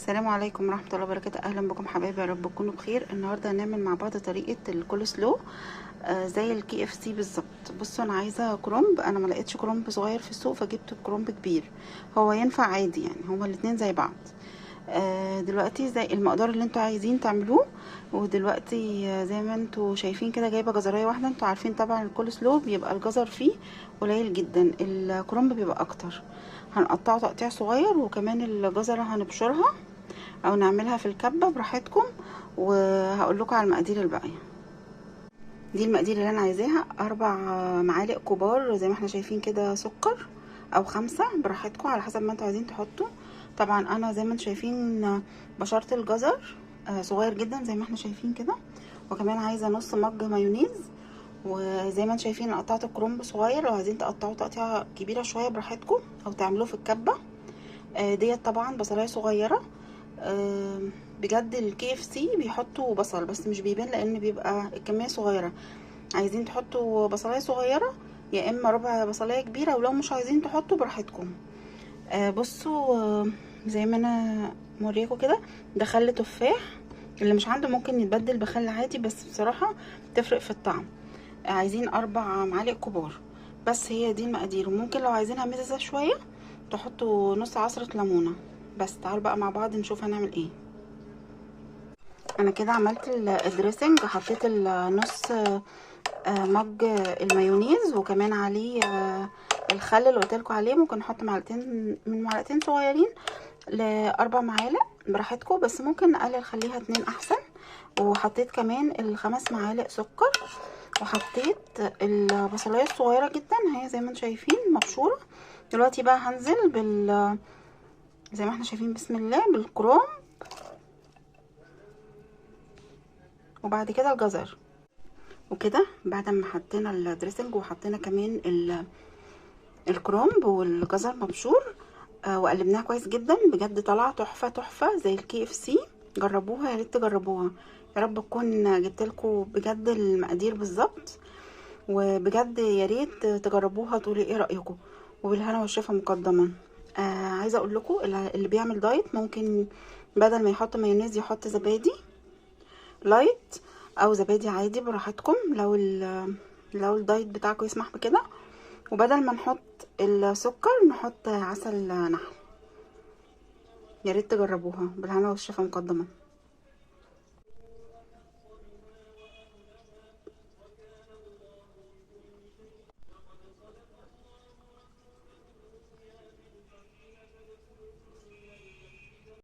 السلام عليكم ورحمة الله وبركاته. اهلا بكم حبايبي، يا رب تكونوا بخير. النهارده هنعمل مع بعض طريقة الكول سلو زي الكي اف سي بالظبط. بصوا، انا عايزة كرومب، انا ما لقيتش كرومب صغير في السوق فجبت كرومب كبير. هو ينفع عادي يعني، هما الاتنين زي بعض. دلوقتي زي المقدار اللي انتوا عايزين تعملوه. ودلوقتي زي ما انتوا شايفين كده جايبه جزرية واحدة. انتوا عارفين طبعا الكول سلو بيبقى الجزر فيه قليل جدا، الكرومب بيبقى اكتر. هنقطعه تقطيع صغير، وكمان الجزرة هنبشرها او نعملها في الكبة براحتكم. وهقول لكم على المقادير الباقيه. دي المقادير اللي انا عايزاها: 4 معالق كبار زي ما احنا شايفين كده سكر، او 5 براحتكم على حسب ما انتوا عايزين تحطوا. طبعا انا زي ما انتوا شايفين بشرت الجزر صغير جدا زي ما احنا شايفين كده. وكمان عايزه نص مج مايونيز. وزي ما انتوا شايفين قطعت الكرنب صغير، لو عايزين تقطعوا تقطيعه كبيره شويه براحتكم او تعملوه في الكبه. ديت طبعا بصلايه صغيره. بجد الكي اف سي بيحطوا بصل بس مش بيبان لان بيبقى الكميه صغيره. عايزين تحطوا بصلايه صغيره يا اما ربع بصلايه كبيره، ولو مش عايزين تحطوا براحتكم. بصوا، زي ما انا موريكم كده، ده خل تفاح. اللي مش عنده ممكن يتبدل بخل عادي، بس بصراحه تفرق في الطعم. عايزين 4 معالق كبار بس. هي دي المقادير. وممكن لو عايزينها مززه شويه تحطوا نص عصره ليمونه. بس تعالوا بقى مع بعض نشوف هنعمل ايه. انا كده عملت الدريسنج، حطيت النص مج المايونيز، وكمان عليه الخل اللي قلتلكوا عليه. ممكن نحط معلقتين صغيرين ل4 معالق براحتكم، بس ممكن نقلل خليها 2 احسن. وحطيت كمان 5 معالق سكر، وحطيت البصلايه الصغيره جدا هي زي ما انتم شايفين مبشوره. دلوقتي بقى هنزل زي ما احنا شايفين بسم الله بالكروم، وبعد كده الجزر. وكده بعد ما حطينا الدريسنج وحطينا كمان الكرومب والجزر مبشور وقلبناها كويس جدا، بجد طلع تحفه تحفه زي الكي اف سي. جربوها، يا ريت تجربوها. يا رب اكون جبتلكوا بجد المقادير بالظبط. وبجد يا ريت تجربوها تقولي ايه رايكم. وبالهنا والشفا مقدما. عايزه اقول لكم اللي بيعمل دايت ممكن بدل ما يحط مايونيز يحط زبادي لايت او زبادي عادي براحتكم، لو الدايت بتاعكم يسمح بكده. وبدل ما نحط السكر نحط عسل نحل. يا ريت تجربوها، بالهنا والشفا مقدما.